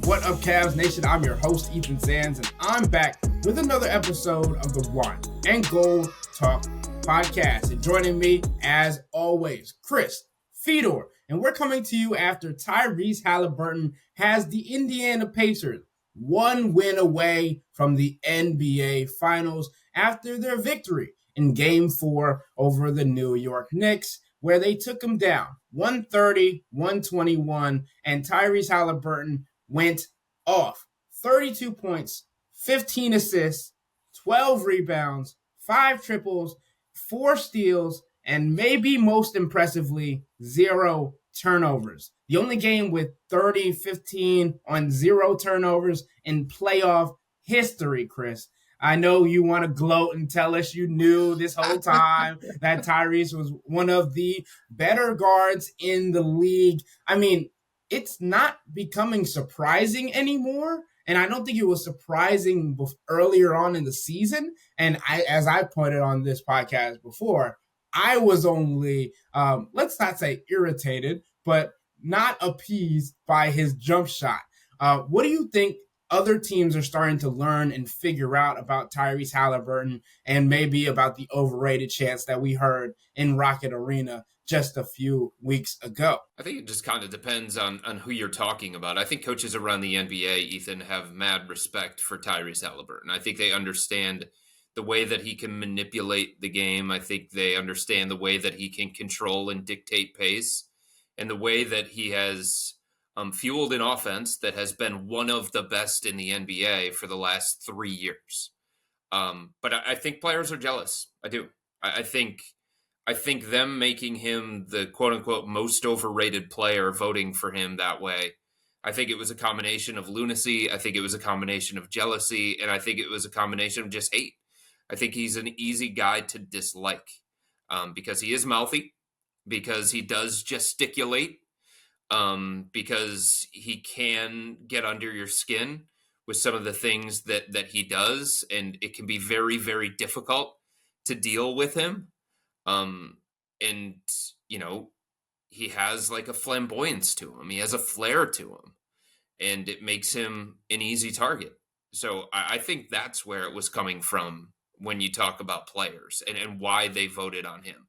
What up, Cavs Nation? I'm your host, Ethan Sands, and I'm back with another episode of the One and Gold Talk podcast. And joining me, as always, Chris, Fedor, and we're coming to you after Tyrese Haliburton has the Indiana Pacers one win away from the NBA Finals after their victory in Game 4 over the New York Knicks, where they took them down 130-121, and Tyrese Haliburton went off. 32 points, 15 assists, 12 rebounds, 5 triples, 4 steals, and maybe most impressively, 0 turnovers. The only game with 30-15 on 0 turnovers in playoff history, Chris. I know you want to gloat and tell us you knew this whole time that Tyrese was one of the better guards in the league. I mean, it's not becoming surprising anymore. And I don't think it was surprising earlier on in the season. And as I pointed on this podcast before, I was only, let's not say irritated, but not appeased by his jump shot. What do you think other teams are starting to learn and figure out about Tyrese Haliburton, and maybe about the overrated chants that we heard in Rocket Arena just a few weeks ago? I think it just kind of depends on who you're talking about. I think coaches around the NBA, Ethan, have mad respect for Tyrese Haliburton. I think they understand the way that he can manipulate the game. I think they understand the way that he can control and dictate pace, and the way that he has fueled an offense that has been one of the best in the NBA for the last 3 years. But I think players are jealous. I do. I think them making him the quote-unquote most overrated player, voting for him that way, I think it was a combination of lunacy. I think it was a combination of jealousy. And I think it was a combination of just hate. I think he's an easy guy to dislike because he is mouthy, because he does gesticulate, because he can get under your skin with some of the things that he does. And it can be very, very difficult to deal with him. And, you know, he has like a flamboyance to him. He has a flair to him, and it makes him an easy target. So I think that's where it was coming from when you talk about players and why they voted on him.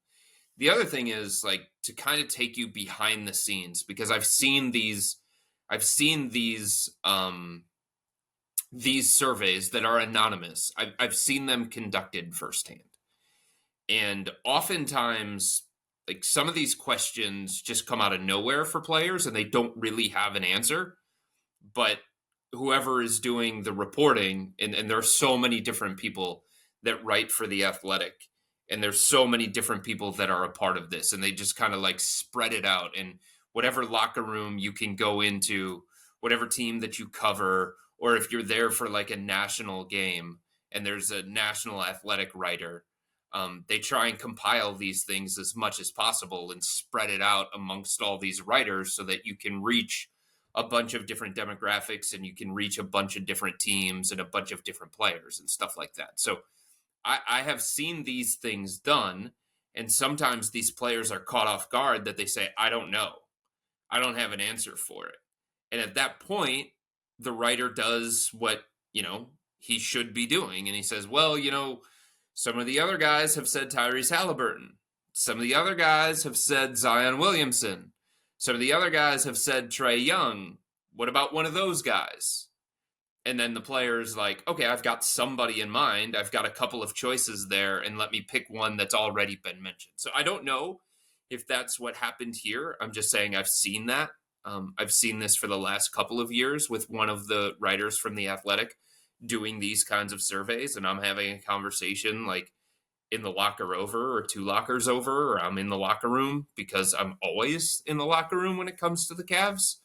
The other thing is, like, to kind of take you behind the scenes, because I've seen these surveys that are anonymous. I've seen them conducted firsthand. And oftentimes, like, some of these questions just come out of nowhere for players and they don't really have an answer. But whoever is doing the reporting, and there are so many different people that write for The Athletic, and there's so many different people that are a part of this, and they just kind of like spread it out. And whatever locker room you can go into, whatever team that you cover, or if you're there for like a national game and there's a national athletic writer, they try and compile these things as much as possible and spread it out amongst all these writers so that you can reach a bunch of different demographics and you can reach a bunch of different teams and a bunch of different players and stuff like that. So I have seen these things done, and sometimes these players are caught off guard that they say, I don't know. I don't have an answer for it. And at that point, the writer does what, you know, he should be doing. And he says, well, you know, some of the other guys have said Tyrese Haliburton. Some of the other guys have said Zion Williamson. Some of the other guys have said Trae Young. What about one of those guys? And then the player's like, okay, I've got somebody in mind. I've got a couple of choices there, and let me pick one that's already been mentioned. So I don't know if that's what happened here. I'm just saying I've seen that. I've seen this for the last couple of years with one of the writers from The Athletic doing these kinds of surveys, and I'm having a conversation like in the locker over or 2 lockers over, or I'm in the locker room because I'm always in the locker room when it comes to the Cavs.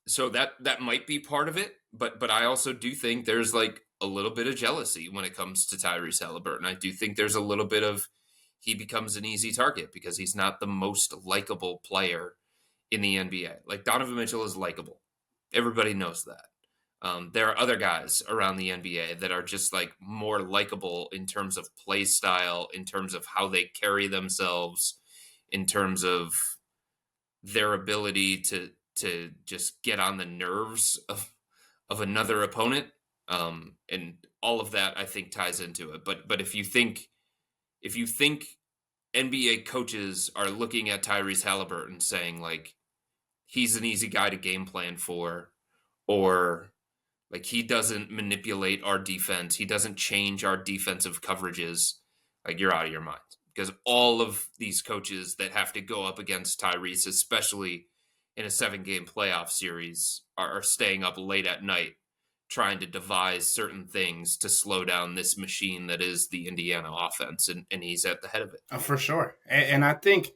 So that might be part of it, but I also do think there's like a little bit of jealousy when it comes to Tyrese Haliburton. I do think there's a little bit of he becomes an easy target because he's not the most likable player in the NBA. Like Donovan Mitchell is likable. Everybody knows that. There are other guys around the NBA that are just like more likable in terms of play style, in terms of how they carry themselves, in terms of their ability to to just get on the nerves of another opponent. And all of that I think ties into it. But if you think NBA coaches are looking at Tyrese Haliburton saying like he's an easy guy to game plan for, or like he doesn't manipulate our defense, he doesn't change our defensive coverages, like you're out of your mind. Because all of these coaches that have to go up against Tyrese, especially in a 7-game playoff series, are staying up late at night trying to devise certain things to slow down this machine that is the Indiana offense, and he's at the head of it. For sure. And I think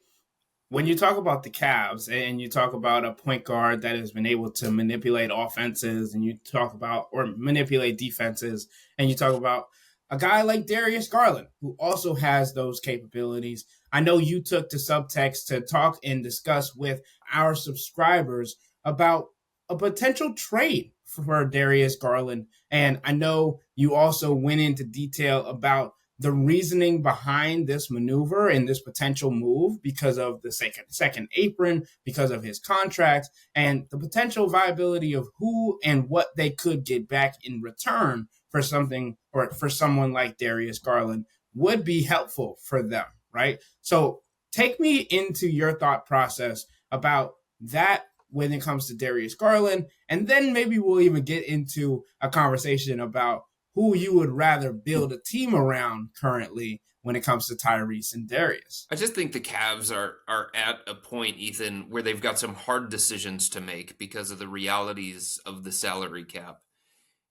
when you talk about the Cavs and you talk about a point guard that has been able to manipulate offenses, and you talk about or manipulate defenses, and you talk about a guy like Darius Garland, who also has those capabilities. I know you took to Subtext to talk and discuss with our subscribers about a potential trade for Darius Garland. And I know you also went into detail about the reasoning behind this maneuver and this potential move because of the second apron, because of his contract, and the potential viability of who and what they could get back in return for something or for someone like Darius Garland would be helpful for them, right? So take me into your thought process about that when it comes to Darius Garland, and then maybe we'll even get into a conversation about who you would rather build a team around currently when it comes to Tyrese and Darius. I just think the Cavs are at a point, Ethan, where they've got some hard decisions to make because of the realities of the salary cap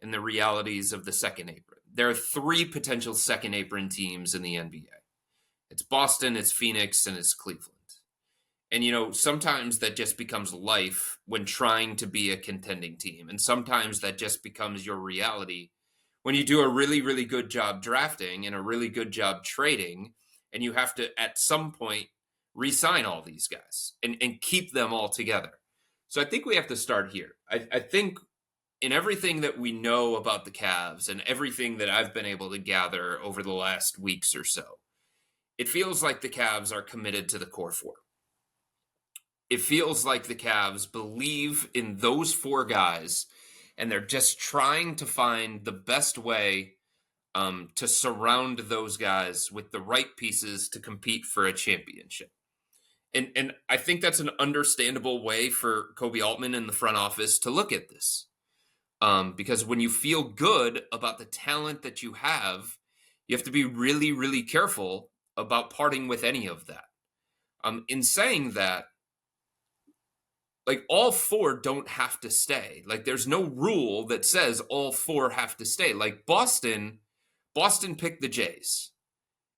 and the realities of the second apron. There are 3 potential second apron teams in the NBA. It's Boston, it's Phoenix, and it's Cleveland. And, you know, sometimes that just becomes life when trying to be a contending team. And sometimes that just becomes your reality when you do a really, really good job drafting and a really good job trading, and you have to, at some point, re-sign all these guys and keep them all together. So I think we have to start here. I think in everything that we know about the Cavs and everything that I've been able to gather over the last weeks or so, it feels like the Cavs are committed to the core 4. It feels like the Cavs believe in those 4 guys, and they're just trying to find the best way to surround those guys with the right pieces to compete for a championship. And I think that's an understandable way for Kobe Altman and the front office to look at this. Because when you feel good about the talent that you have to be really, really careful about parting with any of that. In saying that, like all 4 don't have to stay. Like there's no rule that says all 4 have to stay. Like Boston picked the Jays,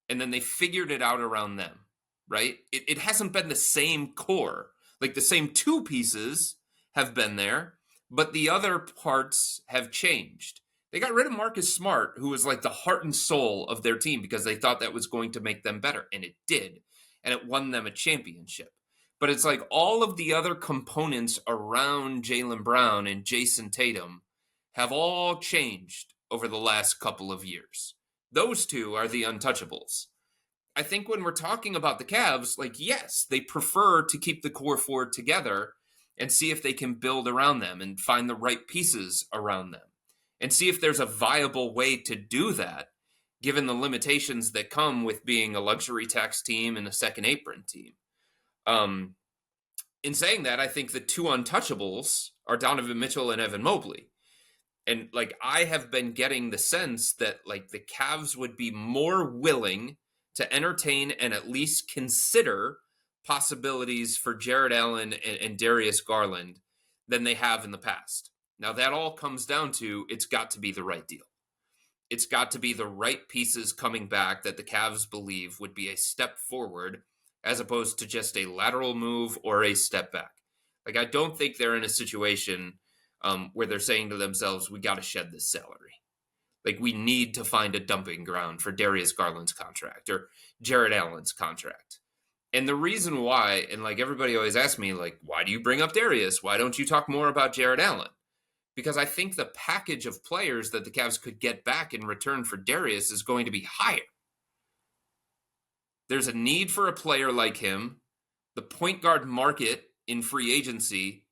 and then they figured it out around them, right? It hasn't been the same core. Like the same 2 pieces have been there, but the other parts have changed. They got rid of Marcus Smart, who was like the heart and soul of their team because they thought that was going to make them better, and it did. And it won them a championship. But it's like all of the other components around Jaylen Brown and Jason Tatum have all changed over the last couple of years. Those 2 are the untouchables. I think when we're talking about the Cavs, like, yes, they prefer to keep the core 4 together and see if they can build around them and find the right pieces around them and see if there's a viable way to do that, given the limitations that come with being a luxury tax team and a second apron team. In saying that, I think the 2 untouchables are Donovan Mitchell and Evan Mobley. And like, I have been getting the sense that like the Cavs would be more willing to entertain and at least consider possibilities for Jared Allen and Darius Garland than they have in the past. Now that all comes down to, it's got to be the right deal. It's got to be the right pieces coming back that the Cavs believe would be a step forward as opposed to just a lateral move or a step back. Like, I don't think they're in a situation where they're saying to themselves, we got to shed this salary. Like, we need to find a dumping ground for Darius Garland's contract or Jared Allen's contract. And the reason why, and like everybody always asks me, like, why do you bring up Darius? Why don't you talk more about Jared Allen? Because I think the package of players that the Cavs could get back in return for Darius is going to be higher. There's a need for a player like him. The point guard market in free agency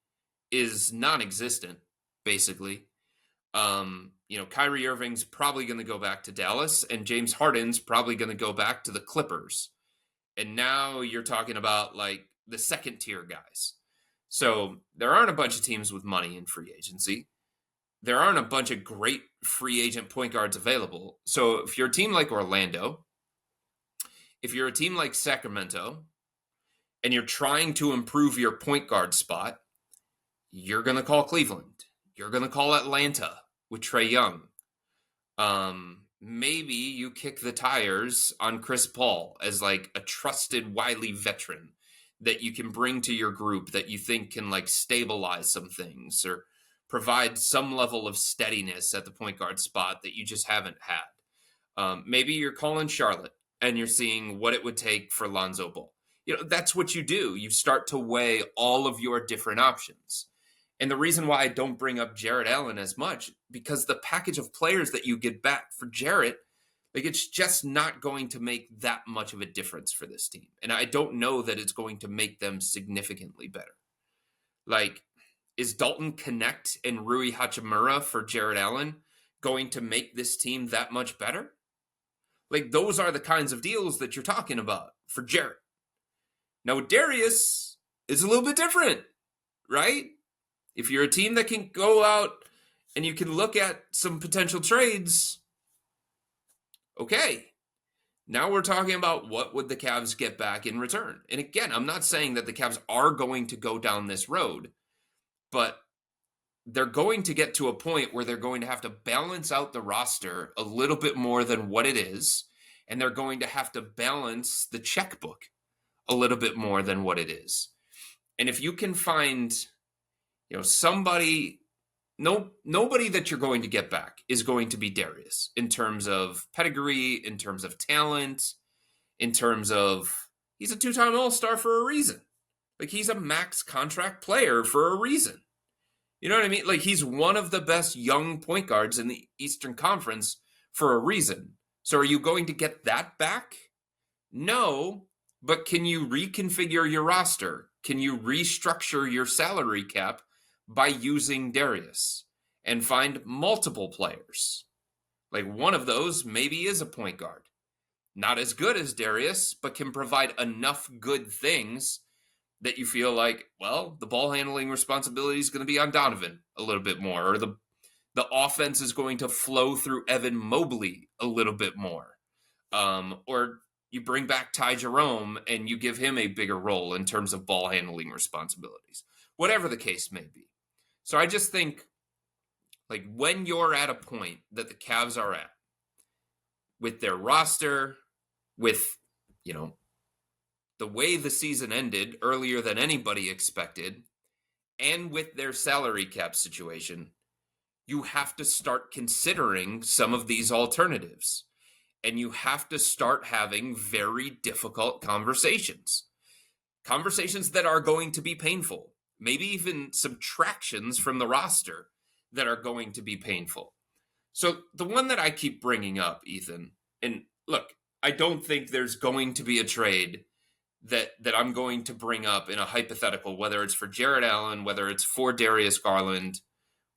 is non-existent, basically. Kyrie Irving's probably going to go back to Dallas, and James Harden's probably going to go back to the Clippers. And now you're talking about like the second tier guys. So there aren't a bunch of teams with money in free agency. There aren't a bunch of great free agent point guards available. So if you're a team like Orlando, if you're a team like Sacramento, and you're trying to improve your point guard spot, you're going to call Cleveland. You're going to call Atlanta with Trae Young. Maybe you kick the tires on Chris Paul as like a trusted, wily veteran that you can bring to your group that you think can like stabilize some things or provide some level of steadiness at the point guard spot that you just haven't had. Maybe you're calling Charlotte and you're seeing what it would take for Lonzo Ball. That's what you do. You start to weigh all of your different options. And the reason why I don't bring up Jarrett Allen as much, because the package of players that you get back for Jarrett, like it's just not going to make that much of a difference for this team. And I don't know that it's going to make them significantly better. Like, is Dalton Connect and Rui Hachimura for Jarrett Allen going to make this team that much better? Like, those are the kinds of deals that you're talking about for Jarrett. Now, Darius is a little bit different, right? If you're a team that can go out and you can look at some potential trades, okay. Now we're talking about what would the Cavs get back in return. And again, I'm not saying that the Cavs are going to go down this road, but they're going to get to a point where they're going to have to balance out the roster a little bit more than what it is, and they're going to have to balance the checkbook a little bit more than what it is. And if you can find, nobody that you're going to get back is going to be Darius in terms of pedigree, in terms of talent, in terms of he's a 2-time All-Star for a reason. Like, he's a max contract player for a reason. You know what I mean? Like, he's one of the best young point guards in the Eastern Conference for a reason. So are you going to get that back? No, but can you reconfigure your roster? Can you restructure your salary cap by using Darius and find multiple players? Like, one of those maybe is a point guard. Not as good as Darius, but can provide enough good things that you feel like, well, the ball handling responsibility is going to be on Donovan a little bit more, or the offense is going to flow through Evan Mobley a little bit more. Or you bring back Ty Jerome and you give him a bigger role in terms of ball handling responsibilities, whatever the case may be. So I just think, like, when you're at a point that the Cavs are at with their roster, with, the way the season ended earlier than anybody expected, and with their salary cap situation, you have to start considering some of these alternatives. And you have to start having very difficult conversations. Conversations that are going to be painful. Maybe even subtractions from the roster that are going to be painful. So the one that I keep bringing up, Ethan, and look, I don't think there's going to be a trade that I'm going to bring up in a hypothetical, whether it's for Jarrett Allen, whether it's for Darius Garland,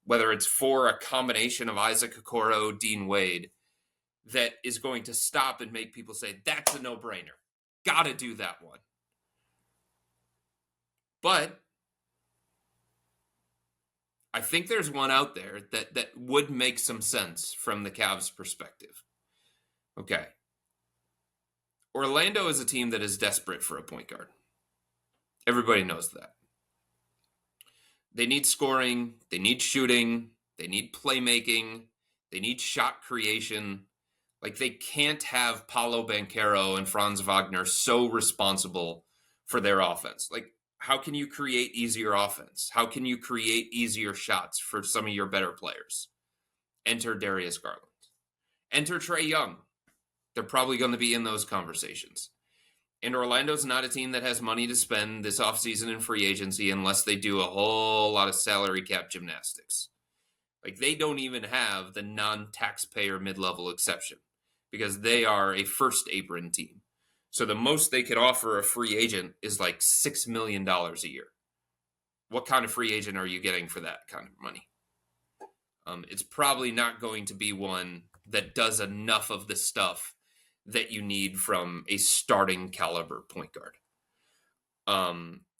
whether it's for a combination of Isaac Okoro, Dean Wade, that is going to stop and make people say, that's a no-brainer. Got to do that one. But I think there's one out there that would make some sense from the Cavs' perspective. Okay. Orlando is a team that is desperate for a point guard. Everybody knows that. They need scoring. They need shooting. They need playmaking. They need shot creation. Like, they can't have Paolo Banchero and Franz Wagner so responsible for their offense. Like, how can you create easier offense? How can you create easier shots for some of your better players? Enter Darius Garland. Enter Trae Young. They're probably going to be in those conversations. And Orlando's not a team that has money to spend this offseason in free agency unless they do a whole lot of salary cap gymnastics. Like, they don't even have the non-taxpayer mid-level exception because they are a first apron team. So the most they could offer a free agent is like $6 million a year. what kind of free agent are you getting for that kind of money? It's probably not going to be one that does enough of the stuff that you need from a starting caliber point guard.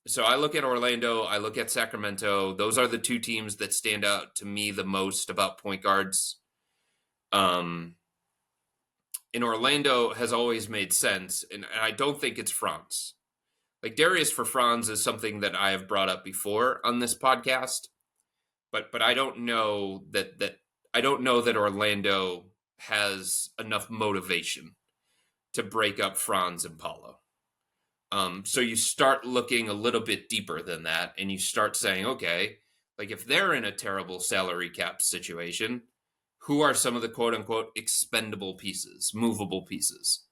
So I look at Orlando, I look at Sacramento. Those are the two teams that stand out to me the most about point guards. In Orlando has always made sense, and I don't think it's Franz. Like Darius for Franz is something that I have brought up before on this podcast, but I don't know that Orlando has enough motivation to break up Franz and Paulo. So you start looking a little bit deeper than that, and you start saying, okay, like if they're in a terrible salary cap situation, who are some of the quote unquote expendable pieces, movable pieces?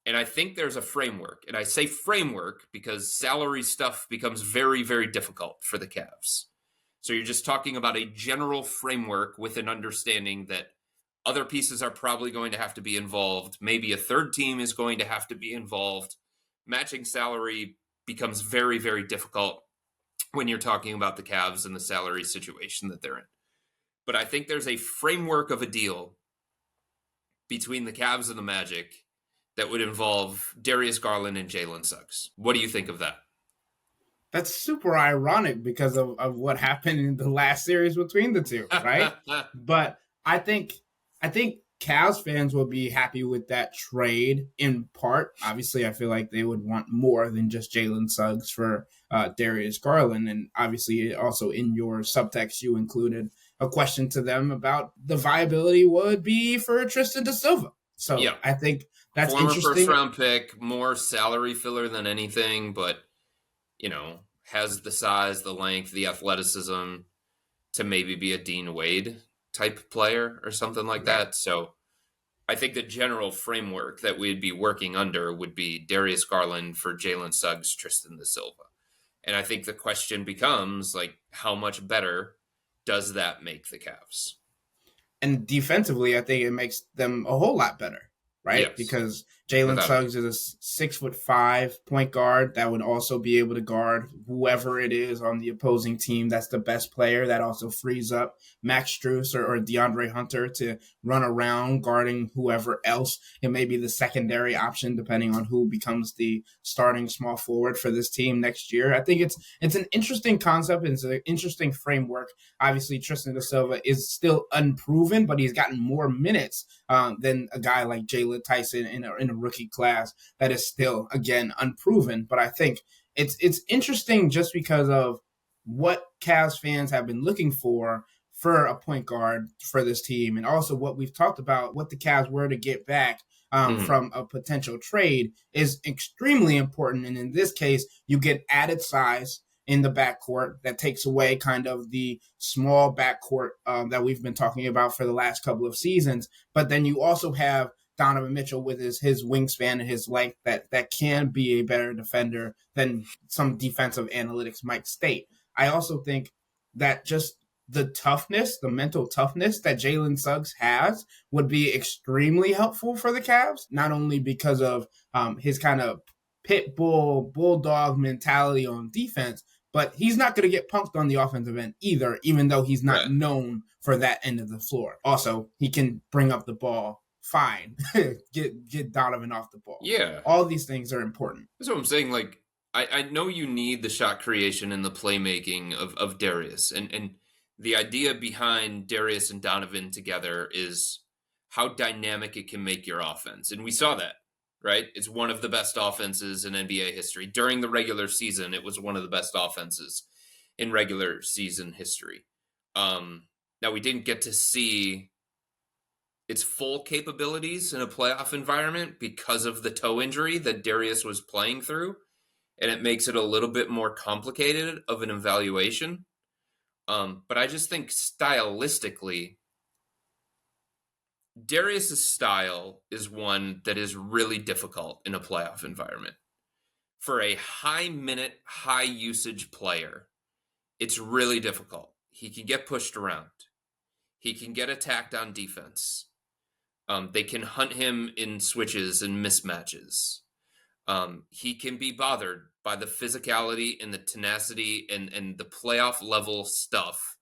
And I think there's a framework. And I say framework because salary stuff becomes very, very difficult for the Cavs. So you're just talking about a general framework with an understanding that other pieces are probably going to have to be involved. Maybe a third team is going to have to be involved. Matching salary becomes very, very difficult when you're talking about the Cavs and the salary situation that they're in. But I think there's a framework of a deal between the Cavs and the Magic that would involve Darius Garland and Jalen Suggs. What do you think of that? That's super ironic because of what happened in the last series between the two, right? But I think Cavs fans will be happy with that trade in part. Obviously, I feel like they would want more than just Jalen Suggs for Darius Garland. And obviously, also in your subtext, you included a question to them about the viability would be for Tristan da Silva. So yeah. I think that's former interesting. First-round pick, more salary filler than anything, but, has the size, the length, the athleticism to maybe be a Dean Wade type player or something like that. So I think the general framework that we'd be working under would be Darius Garland for Jalen Suggs, Tristan da Silva. And I think the question becomes, like, how much better does that make the Cavs? And defensively, I think it makes them a whole lot better, right? Yes. Because Jalen Suggs is a 6'5" point guard that would also be able to guard whoever it is on the opposing team that's the best player. That also frees up Max Strus or DeAndre Hunter to run around guarding whoever else. It may be the secondary option depending on who becomes the starting small forward for this team next year. I think it's an interesting concept. It's an interesting framework. Obviously, Tristan da Silva is still unproven, but he's gotten more minutes than a guy like Jalen Tyson in a rookie class that is still, again, unproven. But I think it's interesting just because of what Cavs fans have been looking for a point guard for this team, and also what we've talked about, what the Cavs were to get back from a potential trade is extremely important. And in this case, you get added size in the backcourt that takes away kind of the small backcourt that we've been talking about for the last couple of seasons. But then you also have Donovan Mitchell with his wingspan and his length that can be a better defender than some defensive analytics might state. I also think that just the toughness, the mental toughness that Jalen Suggs has would be extremely helpful for the Cavs, not only because of his kind of pit bull, bulldog mentality on defense, but he's not going to get punked on the offensive end either, even though he's not known for that end of the floor. Also, he can bring up the ball fine, get Donovan off the ball. Yeah. All these things are important. That's what I'm saying. Like, I know you need the shot creation and the playmaking of Darius. And the idea behind Darius and Donovan together is how dynamic it can make your offense. And we saw that, right? It's one of the best offenses in NBA history. During the regular season, it was one of the best offenses in regular season history. Now, we didn't get to see its full capabilities in a playoff environment because of the toe injury that Darius was playing through. And it makes it a little bit more complicated of an evaluation. But I just think stylistically, Darius' style is one that is really difficult in a playoff environment. For a high-minute, high-usage player, it's really difficult. He can get pushed around. He can get attacked on defense. They can hunt him in switches and mismatches. He can be bothered by the physicality and the tenacity and the playoff level stuff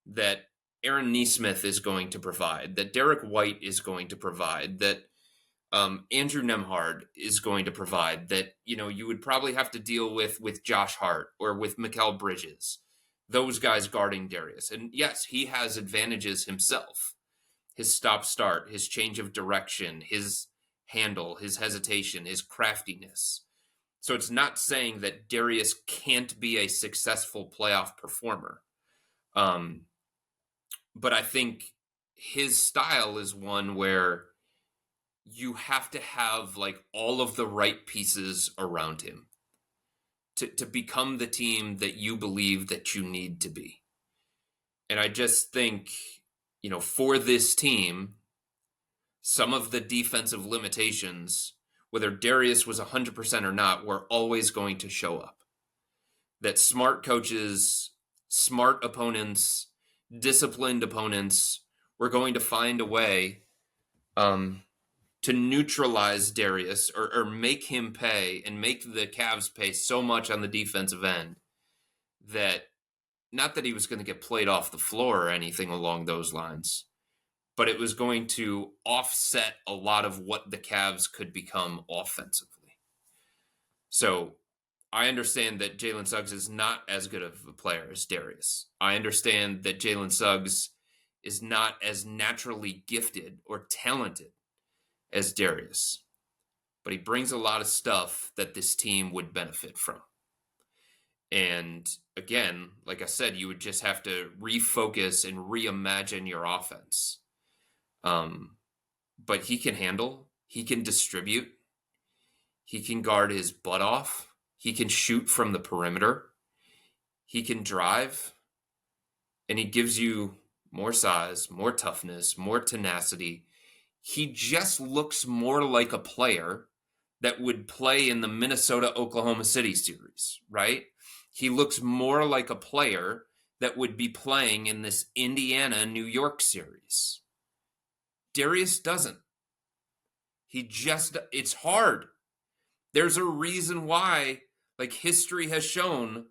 that Aaron Nesmith is going to provide, that Derek White is going to provide, that Andrew Nemhard is going to provide, that, you would probably have to deal with Josh Hart or with Mikal Bridges, those guys guarding Darius. And yes, he has advantages himself. His stop-start, his change of direction, his handle, his hesitation, his craftiness. So it's not saying that Darius can't be a successful playoff performer. But I think his style is one where you have to have like all of the right pieces around him to become the team that you believe that you need to be. And I just think, for this team, some of the defensive limitations, whether Darius was 100% or not, were always going to show up. That smart coaches, smart opponents, disciplined opponents were going to find a way to neutralize Darius or make him pay and make the Cavs pay so much on the defensive end that, not that he was going to get played off the floor or anything along those lines, but it was going to offset a lot of what the Cavs could become offensively. So I understand that Jalen Suggs is not as good of a player as Darius. I understand that Jalen Suggs is not as naturally gifted or talented as Darius, but he brings a lot of stuff that this team would benefit from. And again, like I said, you would just have to refocus and reimagine your offense. But he can handle, he can distribute, he can guard his butt off, he can shoot from the perimeter, he can drive, and he gives you more size, more toughness, more tenacity. He just looks more like a player that would play in the Minnesota-Oklahoma City series, right? He looks more like a player that would be playing in this Indiana-New York series. Darius doesn't. It's hard. There's a reason why, like history has shown,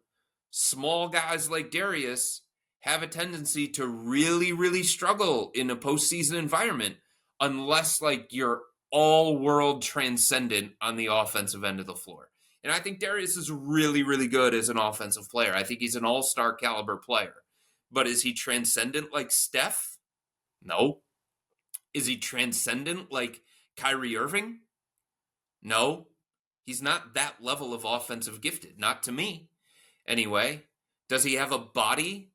small guys like Darius have a tendency to really, really struggle in a postseason environment unless like you're all-world transcendent on the offensive end of the floor. And I think Darius is really, really good as an offensive player. I think he's an all-star caliber player. But is he transcendent like Steph? No. Is he transcendent like Kyrie Irving? No. He's not that level of offensive gifted. Not to me. Anyway, does he have a body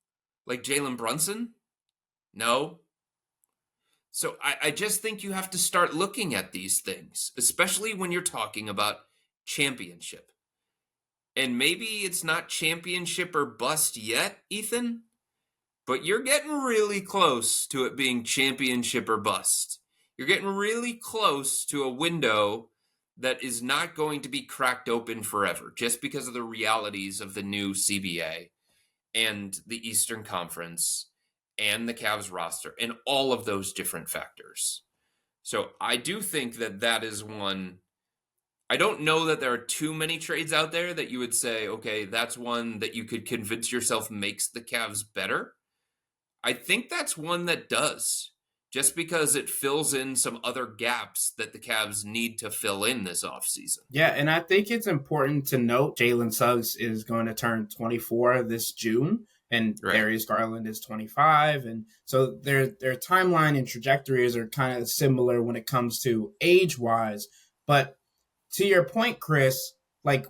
like Jalen Brunson? No. So I just think you have to start looking at these things, especially when you're talking about championship. And maybe it's not championship or bust yet, Ethan, but you're getting really close to it being championship or bust. You're getting really close to a window that is not going to be cracked open forever just because of the realities of the new CBA and the Eastern Conference and the Cavs roster and all of those different factors. So I do think that is one. I don't know that there are too many trades out there that you would say, okay, that's one that you could convince yourself makes the Cavs better. I think that's one that does, just because it fills in some other gaps that the Cavs need to fill in this offseason. Yeah, and I think it's important to note Jalen Suggs is going to turn 24 this June, and right. Darius Garland is 25. And so their timeline and trajectories are kind of similar when it comes to age-wise. But to your point, Chris, like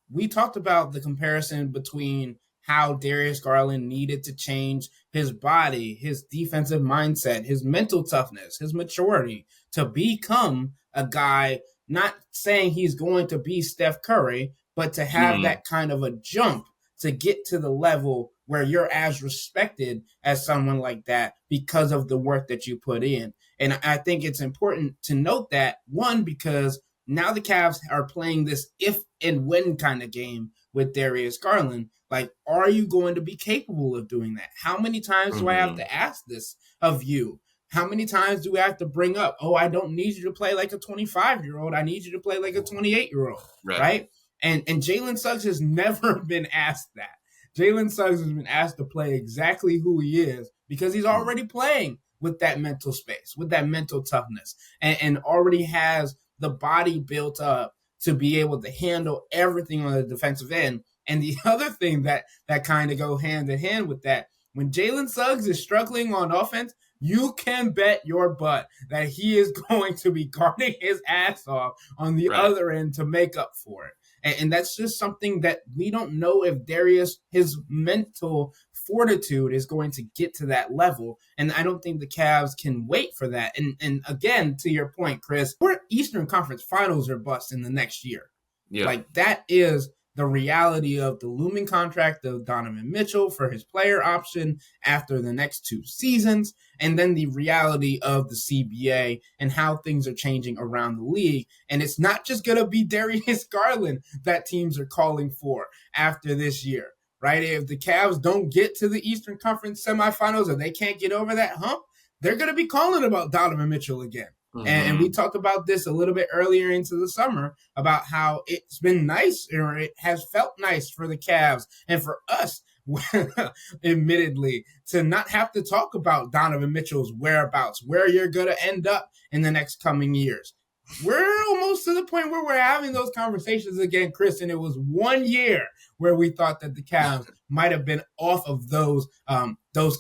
we talked about the comparison between how Darius Garland needed to change his body, his defensive mindset, his mental toughness, his maturity to become a guy, not saying he's going to be Steph Curry, but to have that kind of a jump to get to the level where you're as respected as someone like that because of the work that you put in. And I think it's important to note that, one, because now the Cavs are playing this if and when kind of game with Darius Garland. Like, are you going to be capable of doing that? How many times do I have to ask this of you? How many times do we have to bring up, oh, I don't need you to play like a 25-year-old. I need you to play like a 28-year-old, right? And Jalen Suggs has never been asked that. Jalen Suggs has been asked to play exactly who he is because he's already playing with that mental space, with that mental toughness, and already has the body built up to be able to handle everything on the defensive end. And the other thing that kind of go hand in hand with that, when Jalen Suggs is struggling on offense, you can bet your butt that he is going to be guarding his ass off on the other end to make up for it. And that's just something that we don't know if Darius, his mental fortitude is going to get to that level. And I don't think the Cavs can wait for that. And again, to your point, Chris, we're Eastern Conference Finals or bust in the next year. Yeah. Like, that is the reality of the looming contract of Donovan Mitchell for his player option after the next 2 seasons, and then the reality of the CBA and how things are changing around the league. And it's not just going to be Darius Garland that teams are calling for after this year, right? If the Cavs don't get to the Eastern Conference semifinals or they can't get over that hump, they're going to be calling about Donovan Mitchell again. Mm-hmm. And we talked about this a little bit earlier into the summer about how it's been nice, or it has felt nice for the Cavs and for us, admittedly, to not have to talk about Donovan Mitchell's whereabouts, where you're going to end up in the next coming years. We're almost to the point where we're having those conversations again, Chris, and it was 1 year where we thought that the Cavs might have been off of those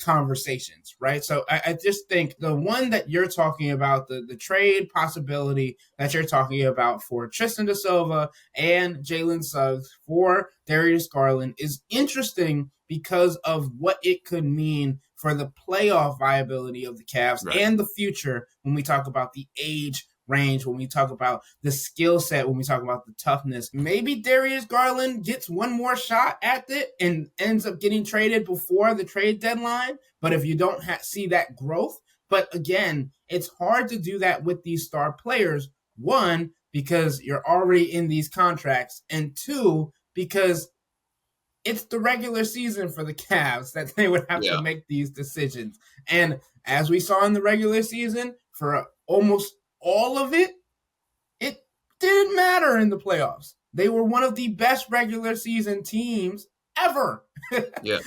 conversations, right? So I just think the one that you're talking about, the trade possibility that you're talking about for Tristan da Silva and Jalen Suggs for Darius Garland is interesting because of what it could mean for the playoff viability of the Cavs and the future when we talk about the age range, when we talk about the skill set, when we talk about the toughness. Maybe Darius Garland gets one more shot at it and ends up getting traded before the trade deadline. But if you don't see that growth, but again, it's hard to do that with these star players. One, because you're already in these contracts, and two, because it's the regular season for the Cavs that they would have to make these decisions. And as we saw in the regular season, for almost all of it, it didn't matter in the playoffs. They were one of the best regular season teams ever,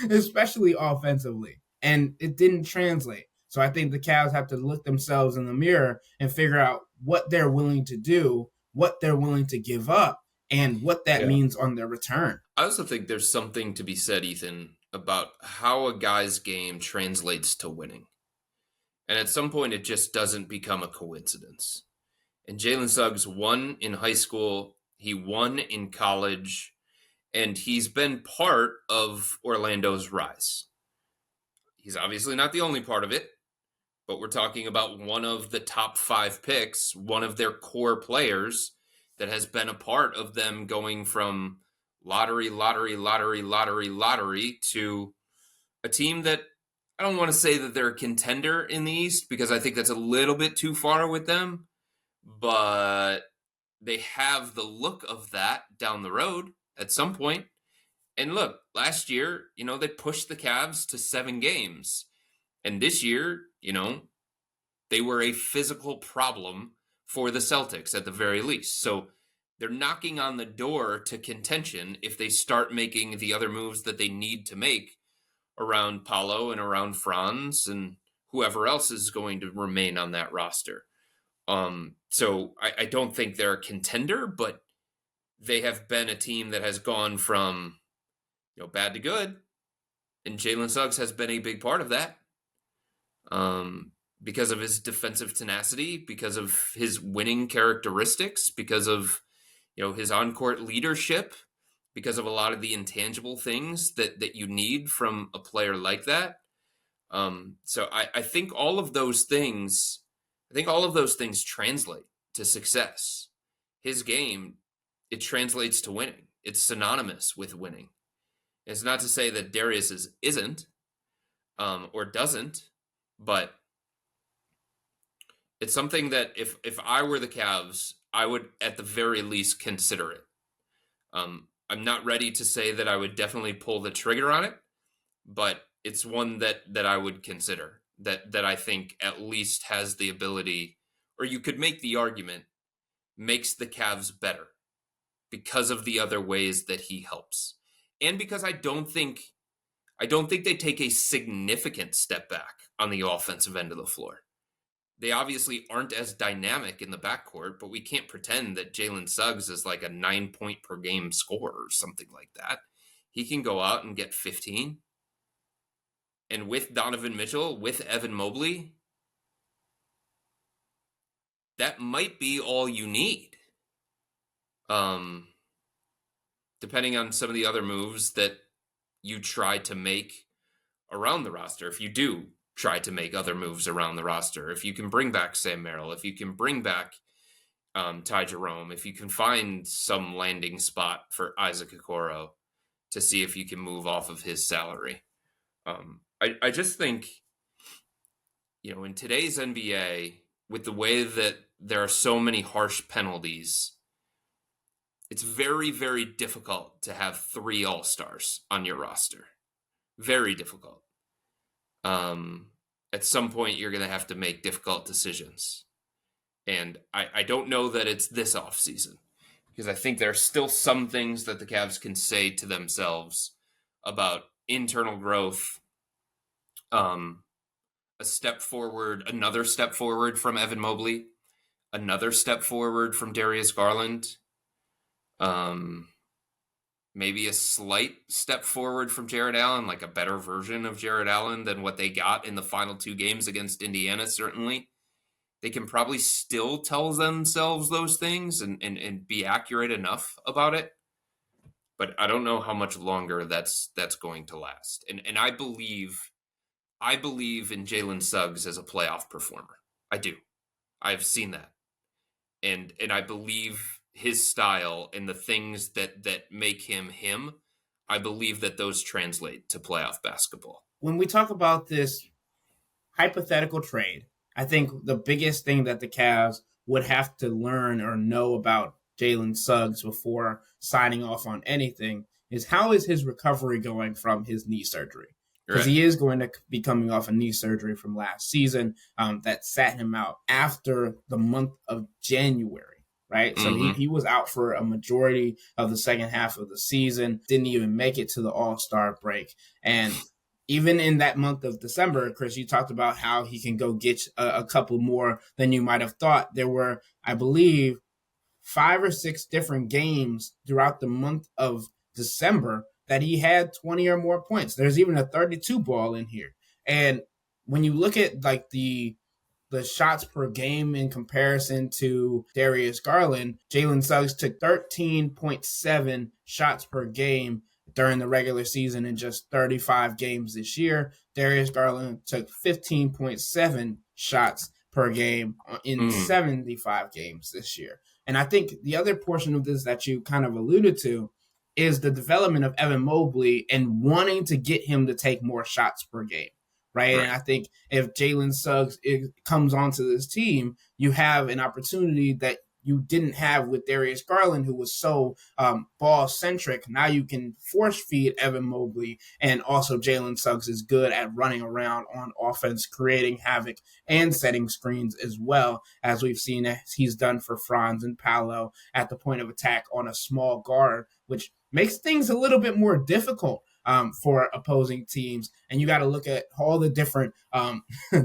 especially offensively. And it didn't translate. So I think the Cavs have to look themselves in the mirror and figure out what they're willing to do, what they're willing to give up, and what that means on their return. I also think there's something to be said, Ethan, about how a guy's game translates to winning. And at some point, it just doesn't become a coincidence. And Jalen Suggs won in high school. He won in college. And he's been part of Orlando's rise. He's obviously not the only part of it. But we're talking about one of the top 5 picks, one of their core players that has been a part of them going from lottery to a team that, I don't want to say that they're a contender in the East because I think that's a little bit too far with them, but they have the look of that down the road at some point. And look, last year, they pushed the Cavs to 7 games. And this year, they were a physical problem for the Celtics at the very least. So they're knocking on the door to contention if they start making the other moves that they need to make around Paolo and around Franz and whoever else is going to remain on that roster. So I don't think they're a contender, but they have been a team that has gone from bad to good, and Jalen Suggs has been a big part of that because of his defensive tenacity, because of his winning characteristics, because of his on-court leadership, because of a lot of the intangible things that you need from a player like that. So I think all of those things translate to success. His game, it translates to winning. It's synonymous with winning. It's not to say that Darius isn't or doesn't, but it's something that if I were the Cavs, I would at the very least consider it. I'm not ready to say that I would definitely pull the trigger on it, but it's one that I would consider, that I think at least has the ability, or you could make the argument, makes the Cavs better. because of the other ways that he helps. And because I don't think they take a significant step back on the offensive end of the floor. They obviously aren't as dynamic in the backcourt, but we can't pretend that Jalen Suggs is like a 9-point per game scorer or something like that. He can go out and get 15. And with Donovan Mitchell, with Evan Mobley, that might be all you need. Depending on some of the other moves that you try to make around the roster, if you do try to make other moves around the roster, if you can bring back Sam Merrill, if you can bring back Ty Jerome, if you can find some landing spot for Isaac Okoro to see if you can move off of his salary. I just think, in today's NBA, with the way that there are so many harsh penalties, it's very, very difficult to have 3 All-Stars on your roster. Very difficult. At some point, you're going to have to make difficult decisions. And I don't know that it's this offseason, because I think there are still some things that the Cavs can say to themselves about internal growth, a step forward, another step forward from Evan Mobley, another step forward from Darius Garland, maybe a slight step forward from Jared Allen, like a better version of Jared Allen than what they got in the final 2 games against Indiana, certainly. They can probably still tell themselves those things and be accurate enough about it. But I don't know how much longer that's going to last. And I believe in Jalen Suggs as a playoff performer. I do. I've seen that. And I believe his style and the things that make him him, I believe that those translate to playoff basketball. When we talk about this hypothetical trade, I think the biggest thing that the Cavs would have to learn or know about Jalen Suggs before signing off on anything is, how is his recovery going from his knee surgery? Because he is going to be coming off a knee surgery from last season that sat him out after the month of January, right? Mm-hmm. So he was out for a majority of the second half of the season, didn't even make it to the All-Star break. And even in that month of December, Chris, you talked about how he can go get a couple more than you might have thought. There were, I believe, 5 or 6 different games throughout the month of December that he had 20 or more points. There's even a 32 ball in here. And when you look at like the shots per game in comparison to Darius Garland, Jalen Suggs took 13.7 shots per game during the regular season in just 35 games this year. Darius Garland took 15.7 shots per game in 75 games this year. And I think the other portion of this that you kind of alluded to is the development of Evan Mobley and wanting to get him to take more shots per game, right? And I think if Jalen Suggs comes onto this team, you have an opportunity that you didn't have with Darius Garland, who was so ball-centric. Now you can force-feed Evan Mobley, and also Jalen Suggs is good at running around on offense, creating havoc and setting screens as well, as we've seen as he's done for Franz and Paolo at the point of attack on a small guard, which makes things a little bit more difficult for opposing teams. And you got to look at all the different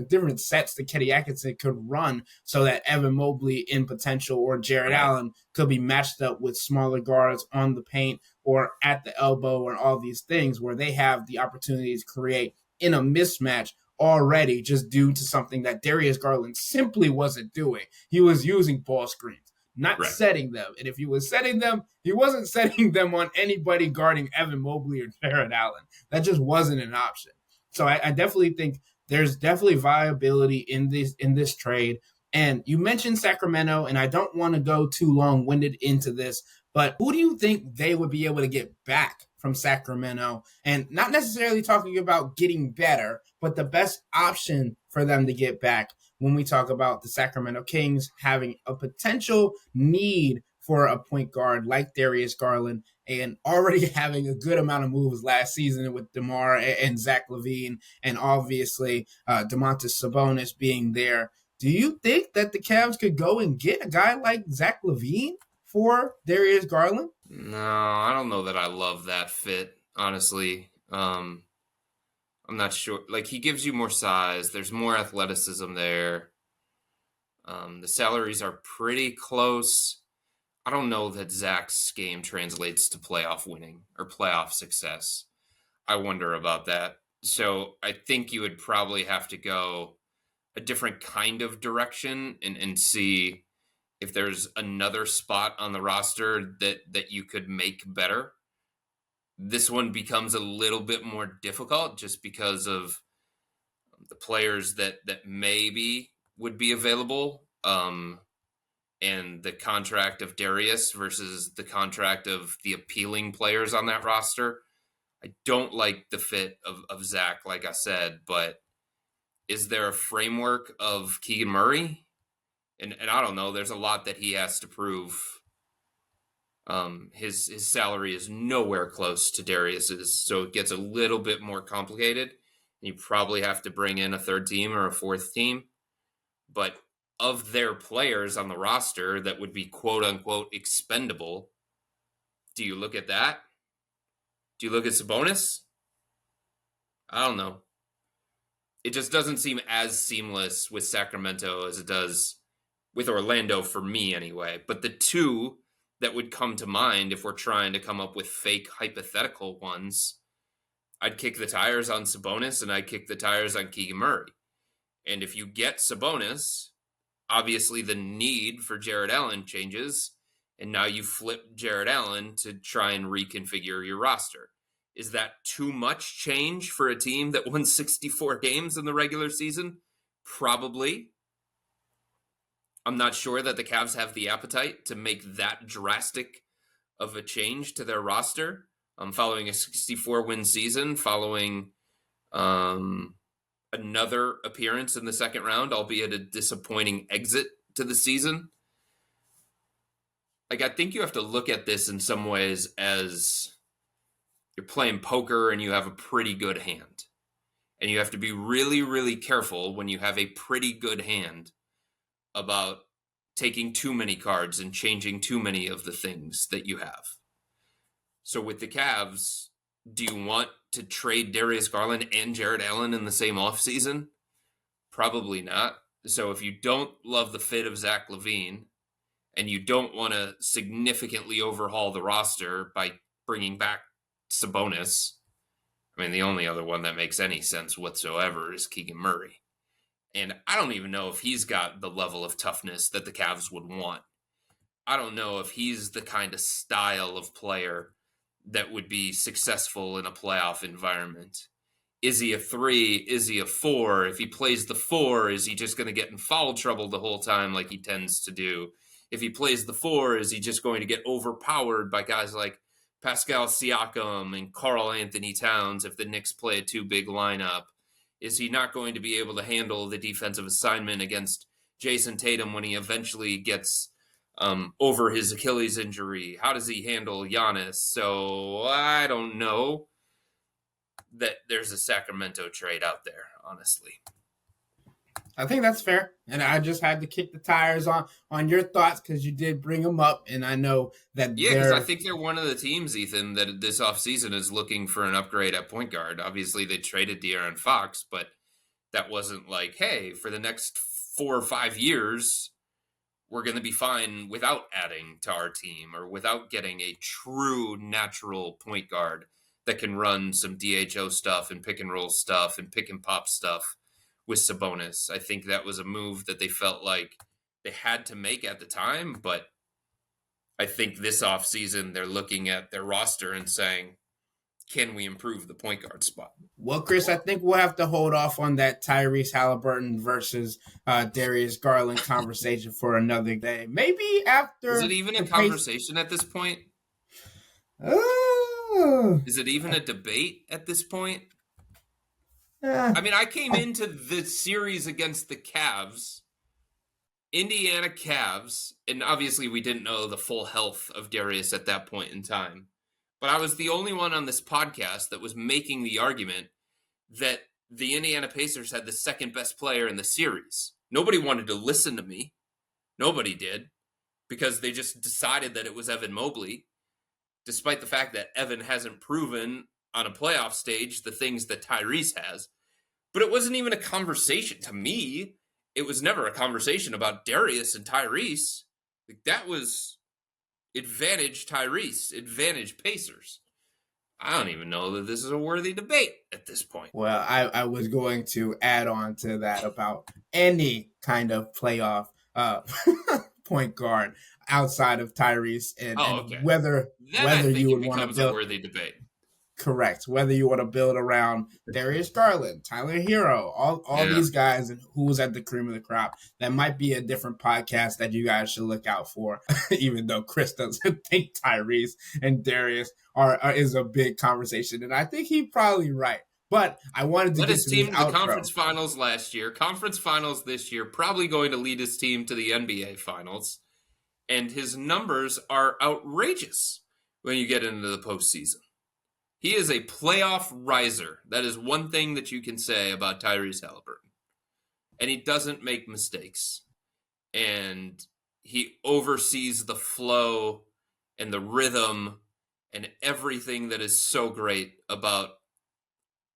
different sets that Kenny Atkinson could run so that Evan Mobley in potential or Jared Allen could be matched up with smaller guards on the paint or at the elbow or all these things where they have the opportunity to create in a mismatch already, just due to something that Darius Garland simply wasn't doing. He was using ball screens, not setting them. And if he was setting them, he wasn't setting them on anybody guarding Evan Mobley or Jared Allen. That just wasn't an option. So I definitely think there's definitely viability in this trade. And you mentioned Sacramento, and I don't want to go too long-winded into this, but who do you think they would be able to get back from Sacramento? And not necessarily talking about getting better, but the best option for them to get back when we talk about the Sacramento Kings having a potential need for a point guard like Darius Garland and already having a good amount of moves last season with DeMar and Zach LaVine, and obviously Domantas Sabonis being there. Do you think that the Cavs could go and get a guy like Zach LaVine for Darius Garland? No, I don't know that I love that fit, honestly. I'm not sure. Like, he gives you more size. There's more athleticism there. The salaries are pretty close. I don't know that Zach's game translates to playoff winning or playoff success. I wonder about that. So I think you would probably have to go a different kind of direction and see if there's another spot on the roster that you could make better. This one becomes a little bit more difficult just because of the players that maybe would be available, and the contract of Darius versus the contract of the appealing players on that roster. I don't like the fit of Zach, like I said, but is there a framework of Keegan Murray? And I don't know. There's a lot that he has to prove. His salary is nowhere close to Darius's, so it gets a little bit more complicated. You probably have to bring in a third team or a fourth team. But of their players on the roster that would be quote unquote expendable, do you look at that? Do you look at Sabonis? I don't know. It just doesn't seem as seamless with Sacramento as it does with Orlando, for me anyway. But the two that would come to mind if we're trying to come up with fake hypothetical ones, I'd kick the tires on Sabonis and I'd kick the tires on Keegan Murray. And if you get Sabonis, obviously the need for Jared Allen changes, and now you flip Jared Allen to try and reconfigure your roster. Is that too much change for a team that won 64 games in the regular season? Probably. I'm not sure that the Cavs have the appetite to make that drastic of a change to their roster. Following a 64-win season, following another appearance in the second round, albeit a disappointing exit to the season. Like, I think you have to look at this in some ways as you're playing poker and you have a pretty good hand. And you have to be really, really careful when you have a pretty good hand about taking too many cards and changing too many of the things that you have. So with the Cavs, do you want to trade Darius Garland and Jared Allen in the same offseason? Probably not. So if you don't love the fit of Zach LaVine and you don't want to significantly overhaul the roster by bringing back Sabonis, I mean, the only other one that makes any sense whatsoever is Keegan Murray. And I don't even know if he's got the level of toughness that the Cavs would want. I don't know if he's the kind of style of player that would be successful in a playoff environment. Is he a 3? Is he a 4? If he plays the 4, is he just going to get in foul trouble the whole time like he tends to do? If he plays the 4, is he just going to get overpowered by guys like Pascal Siakam and Karl Anthony Towns if the Knicks play a too big lineup? Is he not going to be able to handle the defensive assignment against Jason Tatum when he eventually gets over his Achilles injury? How does he handle Giannis? So I don't know that there's a Sacramento trade out there, honestly. I think that's fair. And I just had to kick the tires on your thoughts because you did bring them up. And I know that because I think they're one of the teams, Ethan, that this offseason is looking for an upgrade at point guard. Obviously, they traded De'Aaron Fox, but that wasn't like, hey, for the next 4 or 5 years, we're going to be fine without adding to our team or without getting a true natural point guard that can run some DHO stuff and pick and roll stuff and pick and pop stuff with Sabonis. I think that was a move that they felt like they had to make at the time, but I think this offseason they're looking at their roster and saying, can we improve the point guard spot? Well, Chris, I think we'll have to hold off on that Tyrese Haliburton versus Darius Garland conversation for another day. Maybe after. Is it even a conversation at this point? Is it even a debate at this point? I mean, I came into the series against the Cavs, Indiana Cavs, and obviously we didn't know the full health of Darius at that point in time. But I was the only one on this podcast that was making the argument that the Indiana Pacers had the second best player in the series. Nobody wanted to listen to me. Nobody did, because they just decided that it was Evan Mobley. despite the fact that Evan hasn't proven on a playoff stage the things that Tyrese has. But it wasn't even a conversation. To me, it was never a conversation about Darius and Tyrese. Like, that was advantage Tyrese, advantage Pacers. I don't even know that this is a worthy debate at this point. Well, I was going to add on to that about any kind of playoff point guard outside of Tyrese and whether you would want to build a worthy debate. Correct. Whether you want to build around Darius Garland, Tyler Hero, all these guys and who's at the cream of the crop. That might be a different podcast that you guys should look out for, even though Chris doesn't think Tyrese and Darius is a big conversation. And I think he's probably right. But I wanted to get his team to the conference finals last year, conference finals this year, probably going to lead his team to the NBA finals. And his numbers are outrageous when you get into the postseason. He is a playoff riser. That is one thing that you can say about Tyrese Haliburton. And he doesn't make mistakes. And he oversees the flow and the rhythm and everything that is so great about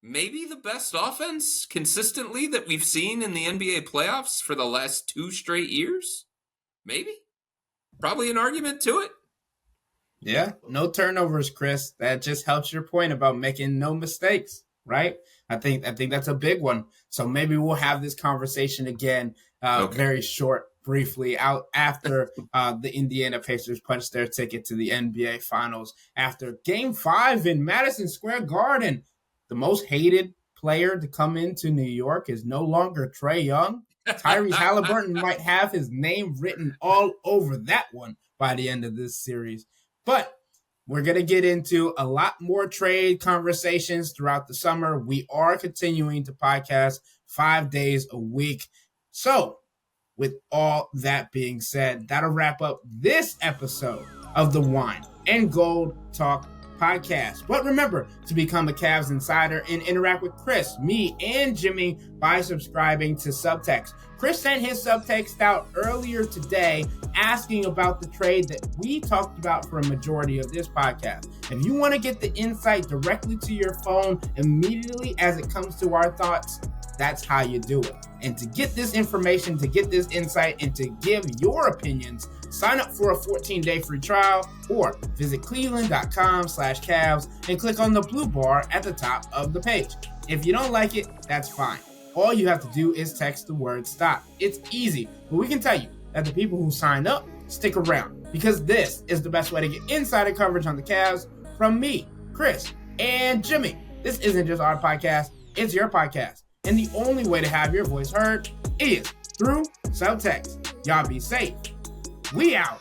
maybe the best offense consistently that we've seen in the NBA playoffs for the last 2 straight years. Maybe. Probably an argument to it. Yeah, no turnovers, Chris. That just helps your point about making no mistakes, right? I think that's a big one. So maybe we'll have this conversation again very short, briefly, out after the Indiana Pacers punch their ticket to the NBA Finals after Game 5 in Madison Square Garden. The most hated player to come into New York is no longer Trae Young. Tyrese Haliburton might have his name written all over that one by the end of this series. But we're going to get into a lot more trade conversations throughout the summer. We are continuing to podcast 5 days a week. So with all that being said, that'll wrap up this episode of the Wine and Gold Talk podcast. But remember to become a Cavs insider and interact with Chris, me, and Jimmy by subscribing to Subtext. Chris sent his subtext out earlier today asking about the trade that we talked about for a majority of this podcast. If you want to get the insight directly to your phone immediately as it comes to our thoughts, that's how you do it. And to get this information, to get this insight, and to give your opinions, sign up for a 14-day free trial or visit cleveland.com/Cavs and click on the blue bar at the top of the page. If you don't like it, that's fine. All you have to do is text the word STOP. It's easy, but we can tell you that the people who sign up stick around because this is the best way to get insider coverage on the Cavs from me, Chris, and Jimmy. This isn't just our podcast, it's your podcast. And the only way to have your voice heard is through Subtext. Y'all be safe. We out.